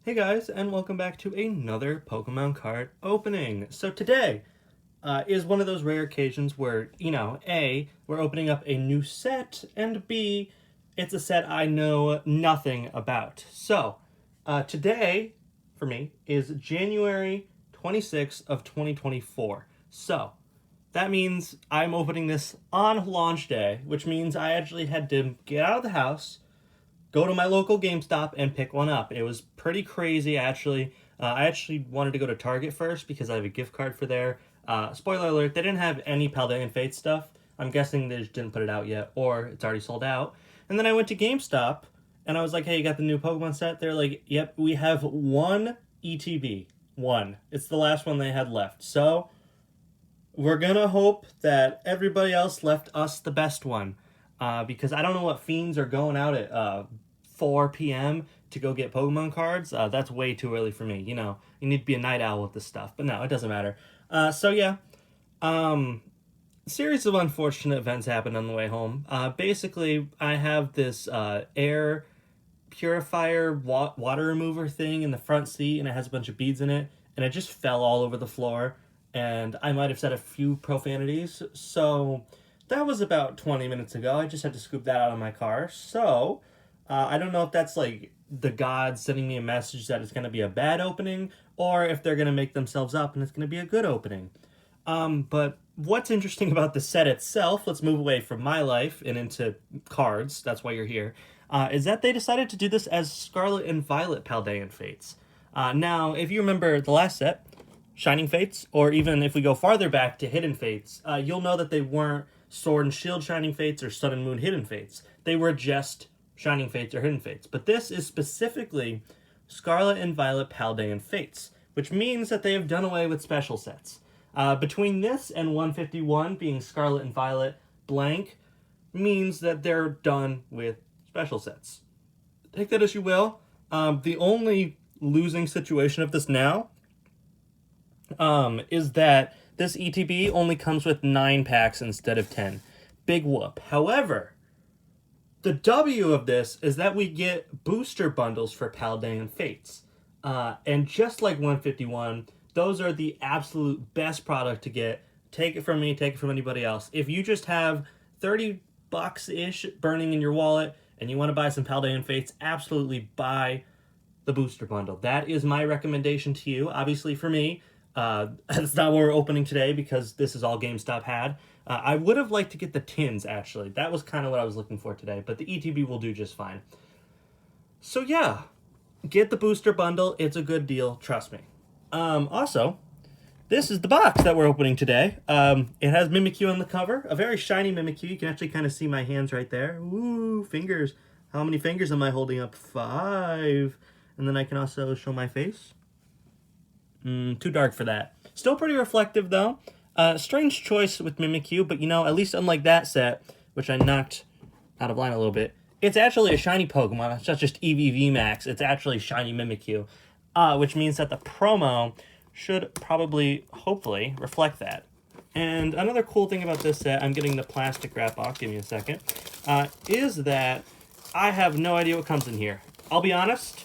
Hey guys, and welcome back to another Pokemon card opening. So today is one of those rare occasions where, A, we're opening up a new set, and B, it's a set I know nothing about. So, today, for me, is January 26th of 2024. So, that means I'm opening this on launch day, which means I actually had to get out of the house, go to my local GameStop and pick one up. It was pretty crazy, actually. I actually wanted to go to Target first because I have a gift card for there. Spoiler alert, they didn't have any Paldean Fate stuff. I'm guessing they just didn't put it out yet, or it's already sold out. And then I went to GameStop, and I was like, hey, you got the new Pokemon set? They're like, yep, we have one ETB. One. It's the last one they had left. So, we're gonna hope that everybody else left us the best one. Because I don't know what fiends are going out at 4 p.m. to go get Pokemon cards. That's way too early for me. You need to be a night owl with this stuff. But no, it doesn't matter. So yeah, series of unfortunate events happened on the way home. Basically, I have this air purifier water remover thing in the front seat, and it has a bunch of beads in it, and it just fell all over the floor, and I might have said a few profanities. So that was about 20 minutes ago. I just had to scoop that out of my car. So I don't know if that's like the gods sending me a message that it's going to be a bad opening, or if they're going to make themselves up and it's going to be a good opening. But what's interesting about the set itself, let's move away from my life and into cards, that's why you're here, is that they decided to do this as Scarlet and Violet Paldean Fates. Now, if you remember the last set, Shining Fates, or even if we go farther back to Hidden Fates, you'll know that they weren't Sword and Shield Shining Fates or Sun and Moon Hidden Fates. They were just Shining Fates or Hidden Fates. But this is specifically Scarlet and Violet Paldean Fates, which means that they have done away with special sets. Between this and 151 being Scarlet and Violet blank means that they're done with special sets. Take that as you will. The only losing situation of this now is that this ETB only comes with 9 packs instead of 10. Big whoop. However, the W of this is that we get booster bundles for Paldean Fates. And just like 151, those are the absolute best product to get. Take it from me, take it from anybody else. If you just have 30 bucks-ish burning in your wallet and you want to buy some Paldean Fates, absolutely buy the booster bundle. That is my recommendation to you. Obviously for me, that's not what we're opening today because this is all GameStop had. I would have liked to get the tins, actually. That was kind of what I was looking for today, but the ETB will do just fine. So yeah, get the booster bundle. It's a good deal, trust me. Also, this is the box that we're opening today. It has Mimikyu on the cover, a very shiny Mimikyu. You can actually kind of see my hands right there. Ooh, fingers. How many fingers am I holding up? 5. And then I can also show my face. Too dark for that. Still pretty reflective, though. Strange choice with Mimikyu, but at least unlike that set, which I knocked out of line a little bit, it's actually a shiny Pokemon. It's not just EVV Max. It's actually shiny Mimikyu, which means that the promo should probably, hopefully, reflect that. And another cool thing about this set, I'm getting the plastic wrap off, give me a second, is that I have no idea what comes in here. I'll be honest,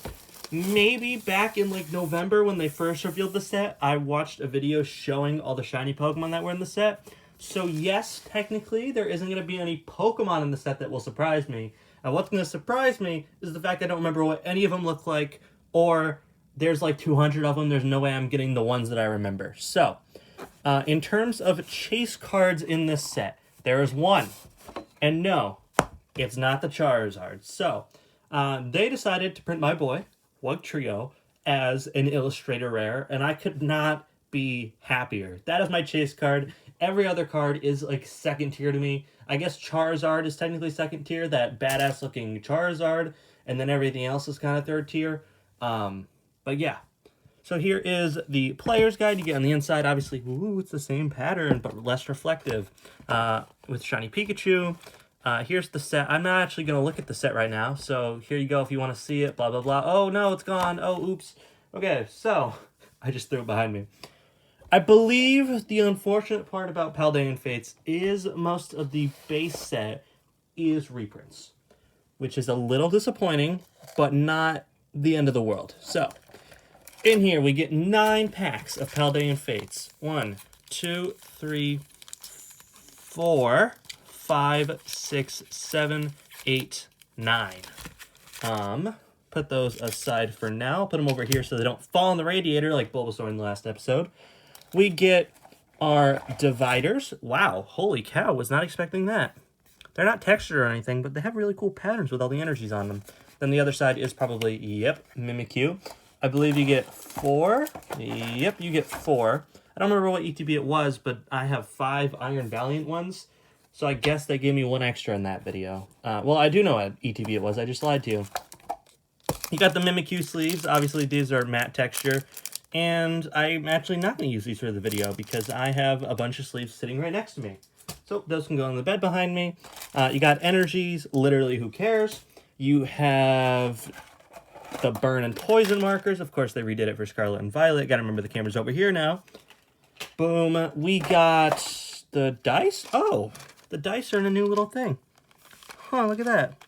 maybe back in like November when they first revealed the set, I watched a video showing all the shiny Pokemon that were in the set. So yes, technically, there isn't going to be any Pokemon in the set that will surprise me. And what's going to surprise me is the fact I don't remember what any of them look like, or there's like 200 of them. There's no way I'm getting the ones that I remember. So, in terms of chase cards in this set, there is one. And no, it's not the Charizard. So, they decided to print my boy, Wug Trio, as an Illustrator Rare, and I could not be happier. That is my chase card. Every other card is like second tier to me. I guess Charizard is technically second tier, that badass looking Charizard, and then everything else is kind of third tier. But yeah. So here is the player's guide. You get on the inside, obviously, ooh, it's the same pattern, but less reflective, with Shiny Pikachu. Here's the set. I'm not actually going to look at the set right now, so here you go if you want to see it, blah, blah, blah. Oh, no, it's gone. Oh, oops. Okay, so I just threw it behind me. I believe the unfortunate part about Paldean Fates is most of the base set is reprints, which is a little disappointing, but not the end of the world. So, In here, we get 9 packs of Paldean Fates. 1, 2, 3, 4, 5, 6, 7, 8, 9. Put those aside for now. Put them over here so they don't fall in the radiator like Bulbasaur in the last episode. We get our dividers. Wow, holy cow, was not expecting that. They're not textured or anything, but they have really cool patterns with all the energies on them. Then the other side is probably, yep, Mimikyu. I believe you get 4. Yep, you get 4. I don't remember what ETB it was, but I have 5 Iron Valiant ones. So I guess they gave me 1 extra in that video. Well, I do know what ETB it was. I just lied to you. You got the Mimikyu sleeves. Obviously, these are matte texture. And I'm actually not going to use these for the video because I have a bunch of sleeves sitting right next to me. So those can go on the bed behind me. You got energies, literally who cares. You have the burn and poison markers. Of course, they redid it for Scarlet and Violet. Got to remember the camera's over here now. Boom. We got the dice. Oh, the dice are in a new little thing. Huh, look at that.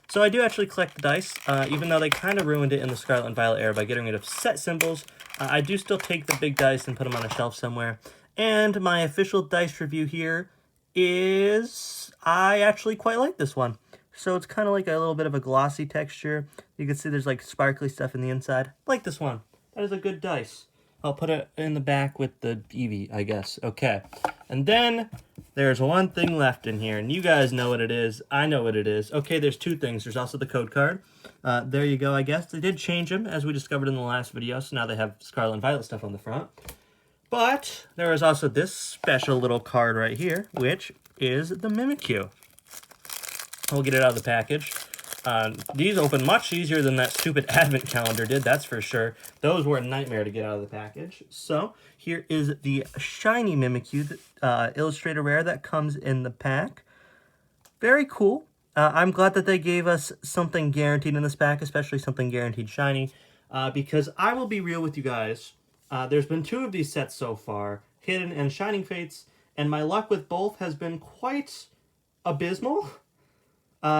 So I do actually collect the dice, even though they kind of ruined it in the Scarlet and Violet era by getting rid of set symbols. I do still take the big dice and put them on a shelf somewhere. And my official dice review here is I actually quite like this one. So it's kind of like a little bit of a glossy texture. You can see there's like sparkly stuff in the inside. I like this one. That is a good dice. I'll put it in the back with the Eevee, I guess. Okay. And then there's one thing left in here, and you guys know what it is. I know what it is. Okay, there's 2 things. There's also the code card. There you go, I guess. They did change them, as we discovered in the last video, so now they have Scarlet and Violet stuff on the front. But there is also this special little card right here, which is the Mimikyu. We'll get it out of the package. These open much easier than that stupid advent calendar did, that's for sure. Those were a nightmare to get out of the package. So, here is the shiny Mimikyu, Illustrator Rare that comes in the pack. Very cool. I'm glad that they gave us something guaranteed in this pack, especially something guaranteed shiny, because I will be real with you guys. There's been 2 of these sets so far, Hidden and Shining Fates, and my luck with both has been quite abysmal.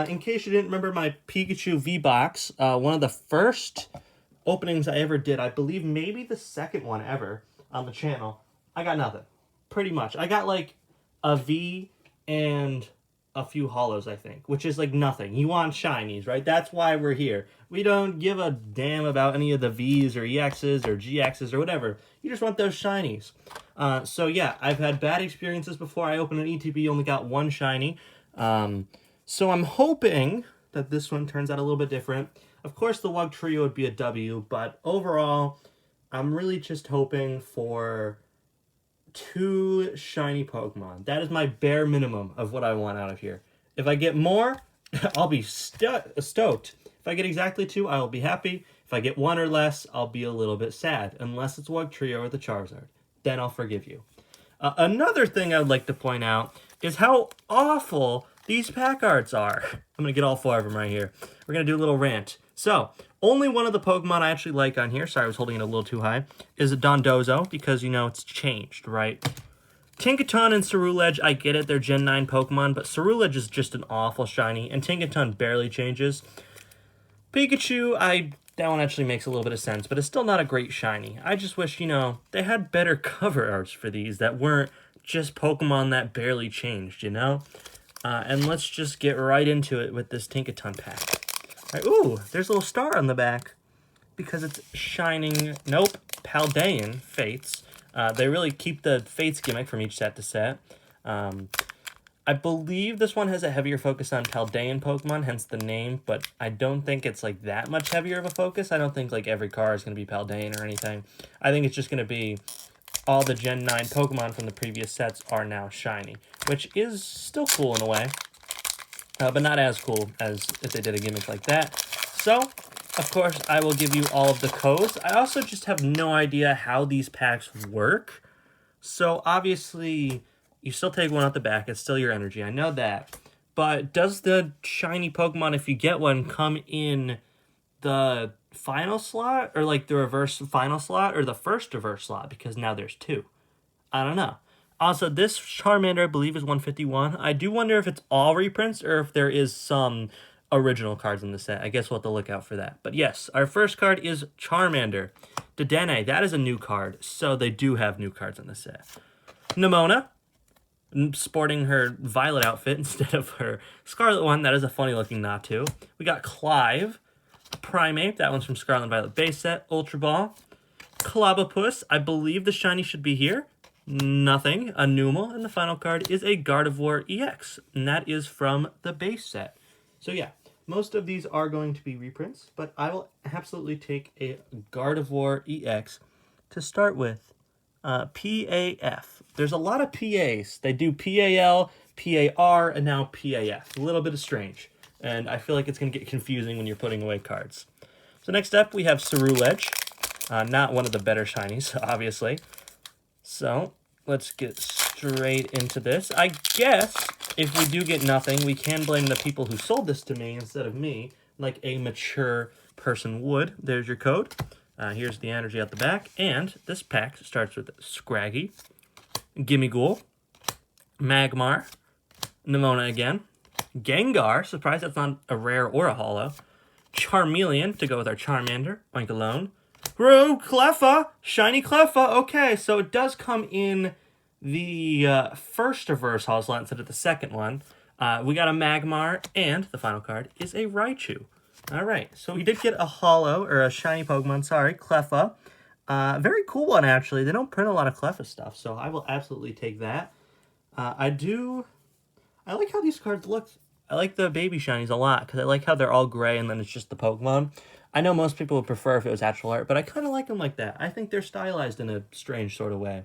In case you didn't remember my Pikachu V-Box, one of the first openings I ever did, I believe maybe the second one ever on the channel, I got nothing. Pretty much. I got like a V and a few hollows, I think, which is like nothing. You want shinies, right? That's why we're here. We don't give a damn about any of the Vs or EXs or GXs or whatever. You just want those shinies. So yeah, I've had bad experiences before. I opened an ETB, only got 1 shiny. So I'm hoping that this one turns out a little bit different. Of course, the Wug Trio would be a W, but overall, I'm really just hoping for 2 shiny Pokemon. That is my bare minimum of what I want out of here. If I get more, I'll be stoked. If I get exactly 2, I will be happy. If I get 1 or less, I'll be a little bit sad, unless it's Wug Trio or the Charizard. Then I'll forgive you. Another thing I would like to point out is how awful these pack arts are. I'm going to get all 4 of them right here. We're going to do a little rant. So, only one of the Pokemon I actually like on here, sorry I was holding it a little too high, is a Dondozo, because, you know, it's changed, right? Tinkaton and Cerulege, I get it, they're Gen 9 Pokemon, but Cerulege is just an awful shiny, and Tinkaton barely changes. Pikachu, that one actually makes a little bit of sense, but it's still not a great shiny. I just wish, you know, they had better cover arts for these that weren't just Pokemon that barely changed, you know? And let's just get right into it with this Tinkaton pack. Right, ooh, there's a little star on the back because it's shining, nope, Paldean Fates. They really keep the Fates gimmick from each set to set. I believe this one has a heavier focus on Paldean Pokemon, hence the name, but I don't think it's like that much heavier of a focus. I don't think like every car is going to be Paldean or anything. I think it's just going to be all the Gen 9 Pokemon from the previous sets are now shiny, which is still cool in a way, but not as cool as if they did a gimmick like that. So, of course, I will give you all of the codes. I also just have no idea how these packs work. So, obviously, you still take one out the back. It's still your energy. I know that. But does the shiny Pokemon, if you get one, come in the final slot, or like the reverse final slot, or the first reverse slot, because now there's 2? I don't know. Also, this Charmander, I believe, is 151. I do wonder if it's all reprints, or if there is some original cards in the set. I guess we'll have to look out for that. But yes, our first card is Charmander. Dedenne, that is a new card, so they do have new cards in the set. Nimona, sporting her violet outfit instead of her scarlet one. That is a funny looking Natu. We got Clive, Primate, that one's from Scarlet and Violet base set. Ultra Ball, Clobopus, I believe the shiny should be here. Nothing. A Numel, and the final card is a Gardevoir EX, and that is from the base set. So yeah, most of these are going to be reprints, but I will absolutely take a Gardevoir EX to start with. PAF. There's a lot of PAs. They do PAL, PAR, and now PAF. A little bit of strange, and I feel like it's going to get confusing when you're putting away cards. So next up, we have Ceruledge. Not one of the better shinies, obviously. So let's get straight into this. I guess if we do get nothing, we can blame the people who sold this to me instead of me, like a mature person would. There's your code. Here's the energy at the back. And this pack starts with Scraggy, Gimmighoul, Magmar, Nimona again, Gengar, surprised that's not a rare or a holo, Charmeleon to go with our Charmander, Oinkologne, Cleffa, shiny Cleffa. Okay, so it does come in the first reverse holo slot instead of the second one. We got a Magmar, and the final card is a Raichu. All right, so we did get a holo, or a shiny Pokemon, sorry, Cleffa. Very cool one, actually. They don't print a lot of Cleffa stuff, so I will absolutely take that. I like how these cards look. I like the baby shinies a lot, because I like how they're all gray and then it's just the Pokemon. I know most people would prefer if it was actual art, but I kind of like them like that. I think they're stylized in a strange sort of way.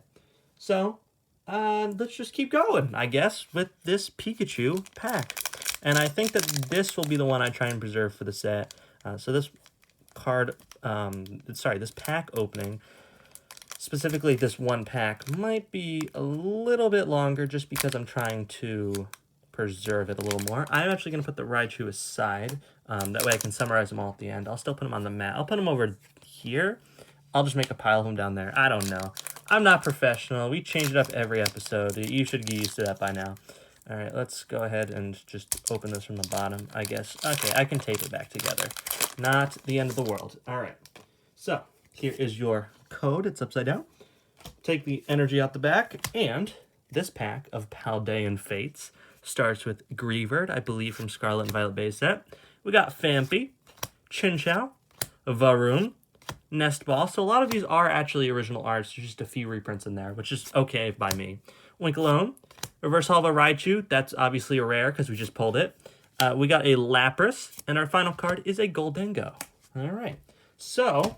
So, let's just keep going, I guess, with this Pikachu pack. And I think that this will be the one I try and preserve for the set. So this card, this pack opening, specifically this one pack, might be a little bit longer just because I'm trying to preserve it a little more. I'm actually going to put the Raichu aside. That way I can summarize them all at the end. I'll still put them on the mat. I'll put them over here. I'll just make a pile of them down there. I don't know. I'm not professional. We change it up every episode. You should get used to that by now. All right, let's go ahead and just open this from the bottom, I guess. Okay, I can tape it back together. Not the end of the world. All right, so here is your code. It's upside down. Take the energy out the back, and this pack of Paldean Fates starts with Greavard, I believe from Scarlet and Violet base set. We got Phanpy, Chinchou, Varoom, Nestball. So a lot of these are actually original arts. There's just a few reprints in there, which is okay by me. Oinkologne, Reverse Holo Raichu. That's obviously a rare because we just pulled it. We got a Lapras, and our final card is a Goldengo. All right. So,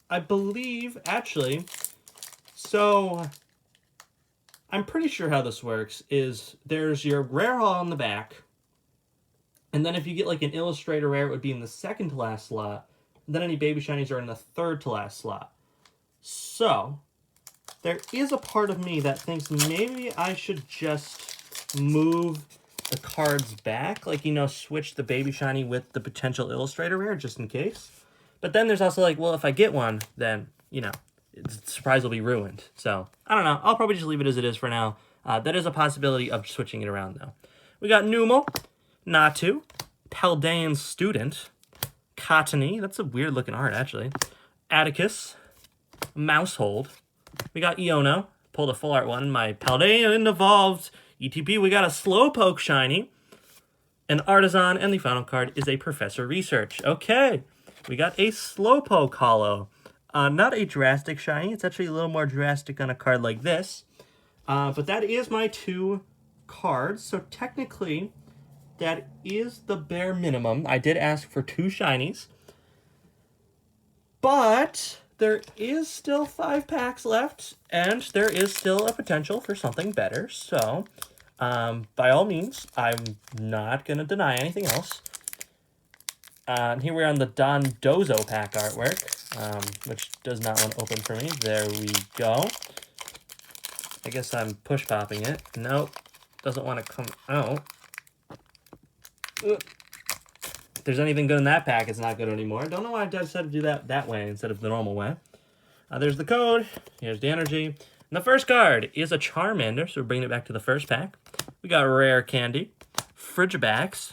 I believe, actually, so I'm pretty sure how this works is there's your rare holo on the back, and then if you get like an Illustrator rare, it would be in the second to last slot. Then any baby shinies are in the third to last slot. So, there is a part of me that thinks maybe I should just move the cards back. Like, you know, switch the baby shiny with the potential Illustrator rare just in case. But then there's also like, well, if I get one, then, you know, the surprise will be ruined. So, I don't know. I'll probably just leave it as it is for now. That is a possibility of switching it around, though. We got Numel, Natu, Paldean Student, Cottony. That's a weird-looking art, actually. Atticus, Mousehold. We got Iono, pulled a full art one. My Paldean evolved ETP. We got a Slowpoke shiny, an Artisan, and the final card is a Professor Research. Okay, we got a Slowpoke holo. Not a drastic shiny. It's actually a little more drastic on a card like this. But that is my two cards. So technically, that is the bare minimum. I did ask for two shinies. But there is still 5 packs left, and there is still a potential for something better. So, by all means, I'm not going to deny anything else. Here we are on the Don Dozo pack artwork, which does not want to open for me. There we go. I guess I'm push-popping it. Nope. Doesn't want to come out. If there's anything good in that pack, it's not good anymore. Don't know why I decided to do that way instead of the normal way. There's the code. Here's the energy. And the first card is a Charmander, so we're bringing it back to the first pack. We got Rare Candy, Frigibax,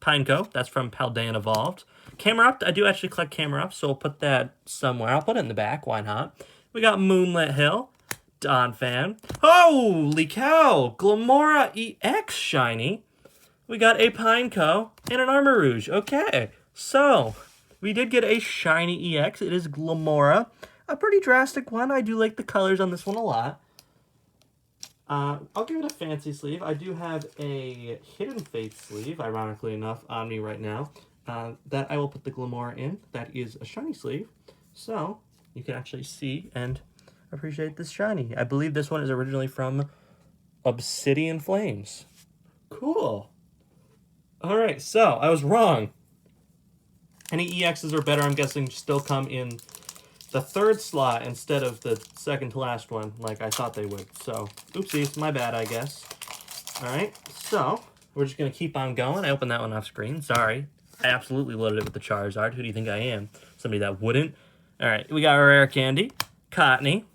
Pineco, that's from Paldean Evolved, Camera-Up, I do actually collect Camera-Up, so we'll put that somewhere. I'll put it in the back, why not? We got Moonlit Hill, Don Fan. Holy cow! Glamora EX shiny. We got a Pineco and an Armor Rouge. Okay, so we did get a shiny EX. It is Glamora. A pretty drastic one. I do like the colors on this one a lot. I'll give it a fancy sleeve. I do have a Hidden Faith sleeve, ironically enough, on me right now. That I will put the Glamora in. That is a shiny sleeve. So you can actually see and appreciate this shiny. I believe this one is originally from Obsidian Flames. Cool. Alright, so I was wrong. Any EXs or better, I'm guessing, still come in the third slot instead of the second to last one, like I thought they would. So, oopsies, my bad, I guess. Alright, so we're just going to keep on going. I opened that one off screen. Sorry. I absolutely loaded it with the Charizard. Who do you think I am? Somebody that wouldn't. Alright, we got our Rare Candy, Cottony,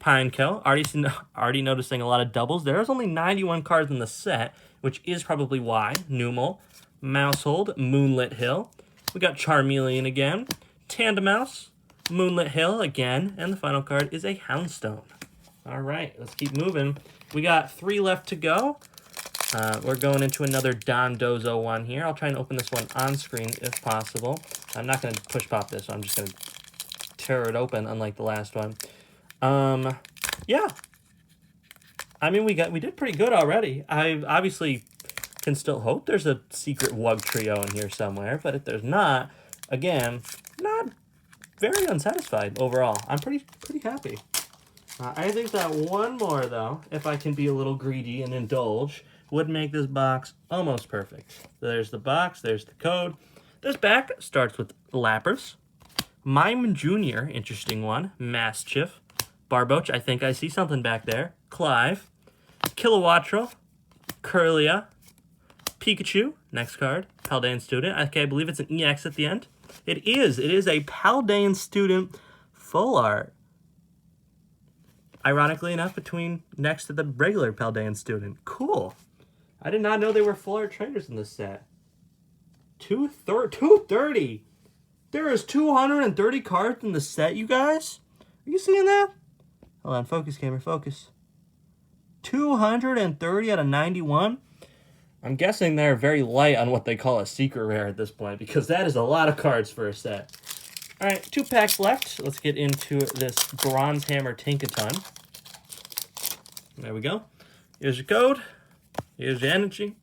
Pineco. Already noticing a lot of doubles. There's only 91 cards in the set, which is probably why. Numel, Mousehold, Moonlit Hill. We got Charmeleon again, Tandemouse, Moonlit Hill again, and the final card is a Houndstone. All right, let's keep moving. We got 3 left to go. We're going into another Dondozo one here. I'll try and open this one on screen if possible. I'm not going to push pop this, so I'm just going to tear it open, unlike the last one. Yeah. I mean, we did pretty good already. I obviously can still hope there's a secret Wug Trio in here somewhere, but if there's not, again, not very unsatisfied overall. I'm pretty happy. I think that one more, though, if I can be a little greedy and indulge, would make this box almost perfect. So there's the box, there's the code. This back starts with Lapras, Mime Jr., interesting one, Mastiff, Barboach, I think I see something back there, Clive, Kilowattrel, Curlia, Pikachu, next card, Paldean Student. Okay, I believe it's an EX at the end. It is a Paldean Student full art. Ironically enough, next to the regular Paldean Student. Cool. I did not know they were full art trainers in this set. 230. There is 230 cards in the set, you guys. Are you seeing that? Hold on, focus, camera, focus. 230 out of 91. I'm guessing they're very light on what they call a secret rare at this point, because that is a lot of cards for a set. All right, 2 packs left. Let's get into this Bronze Hammer Tinkaton. There we go. Here's your code. Here's your energy.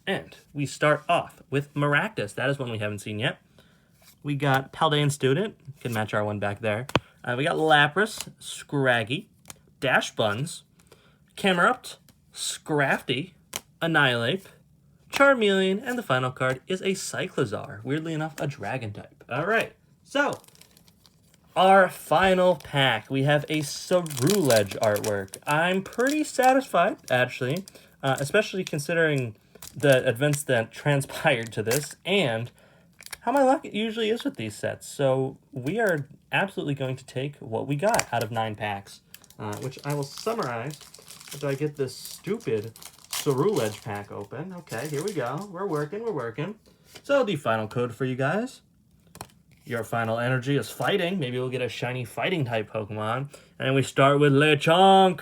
And we start off with Maractus. That is one we haven't seen yet. We got Paldean Student. Can match our one back there. We got Lapras, Scraggy, Dash Buns, Camerupt, Scrafty, Annihilate, Charmeleon, and the final card is a Cyclizar. Weirdly enough, a Dragon type. All right, so our final pack. We have a Cerulege artwork. I'm pretty satisfied, actually, especially considering the events that transpired to this and how my luck usually is with these sets. So we are absolutely going to take what we got out of 9 packs, which I will summarize after I get this stupid Cerulege pack open. Okay, here we go. We're working. So the final code for you guys. Your final energy is fighting. Maybe we'll get a shiny fighting type Pokemon. And we start with Lechonk.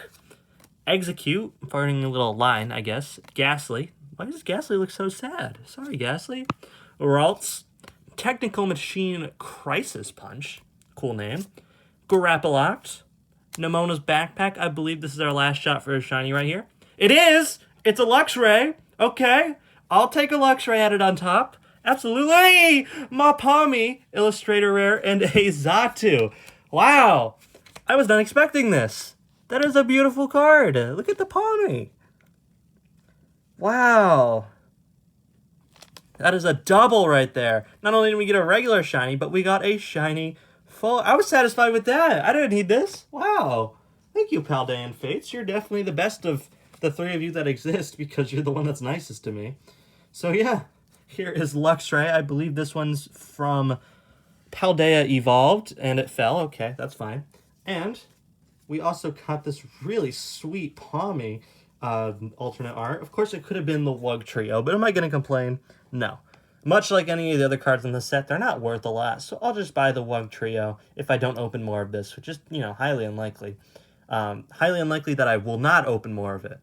Execute. Farting a little line, I guess. Ghastly. Why does Ghastly look so sad? Sorry, Ghastly. Ralts. Technical Machine Crisis Punch. Cool name. Grappaloct. Nemona's Backpack. I believe this is our last shot for a shiny right here. It is! It's a Luxray. Okay. I'll take a Luxray added on top. Absolutely! Mapami, Illustrator Rare, and a Xatu. Wow! I was not expecting this. That is a beautiful card. Look at the Palmy. Wow. That is a double right there. Not only did we get a regular shiny, but we got a shiny full. I was satisfied with that. I didn't need this. Wow. Thank you, Paldean Fates. You're definitely the best of the 3 of you that exist because you're the one that's nicest to me. So yeah, here is Luxray. I believe this one's from Paldea Evolved, and it fell. Okay, that's fine. And we also got this really sweet Palmy alternate art. Of course, it could have been the Wug Trio, but am I going to complain? No. Much like any of the other cards in the set, they're not worth a lot, so I'll just buy the Wug Trio if I don't open more of this, which is, highly unlikely. Highly unlikely that I will not open more of it.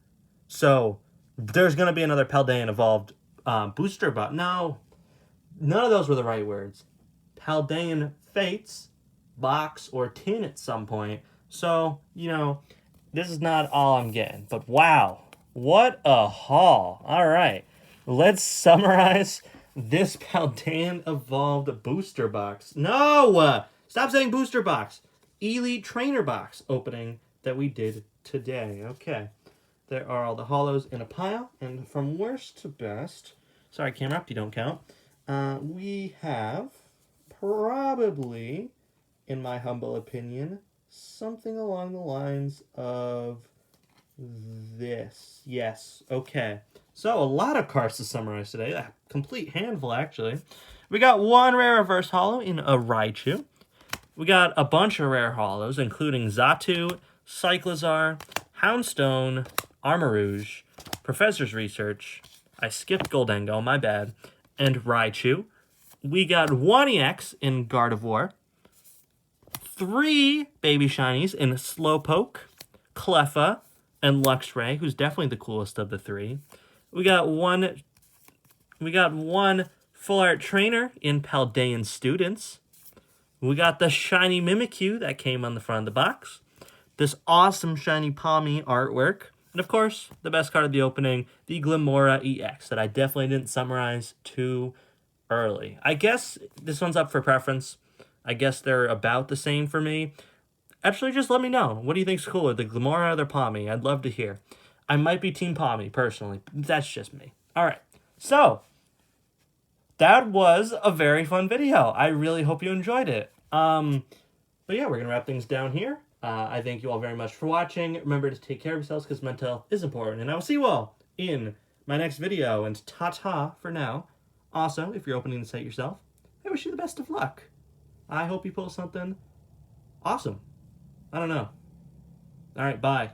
So, there's going to be another Paldean Evolved booster box. No, none of those were the right words. Paldean Fates box or tin at some point. So, this is not all I'm getting. But wow, what a haul. All right, let's summarize this Paldean Evolved booster box. No! Stop saying booster box. Elite Trainer box opening that we did today. Okay. There are all the holos in a pile. And from worst to best, sorry, camera up, you don't count. We have probably, in my humble opinion, something along the lines of this. Yes, okay. So, a lot of cards to summarize today. A complete handful, actually. We got one rare reverse holo in a Raichu. We got a bunch of rare holos, including Xatu, Cyclizar, Houndstone, Armarouge, Professor's Research. I skipped Goldengo, my bad. And Raichu. We got one EX in Gardevoir. 3 baby shinies in Slowpoke, Cleffa, and Luxray, who's definitely the coolest of the 3. We got one full art trainer in Paldean Students. We got the shiny Mimikyu that came on the front of the box. This awesome shiny Palmy artwork. And of course, the best card of the opening, the Glimmora EX that I definitely didn't summarize too early. I guess this one's up for preference. I guess they're about the same for me. Actually, just let me know. What do you think's cooler, the Glimmora or the Palmy? I'd love to hear. I might be Team Palmy, personally. That's just me. All right. So, that was a very fun video. I really hope you enjoyed it. But yeah, we're going to wrap things down here. I thank you all very much for watching. Remember to take care of yourselves because mental health is important. And I will see you all in my next video. And ta-ta for now. Also, if you're opening the site yourself, I wish you the best of luck. I hope you pull something awesome. I don't know. All right, bye.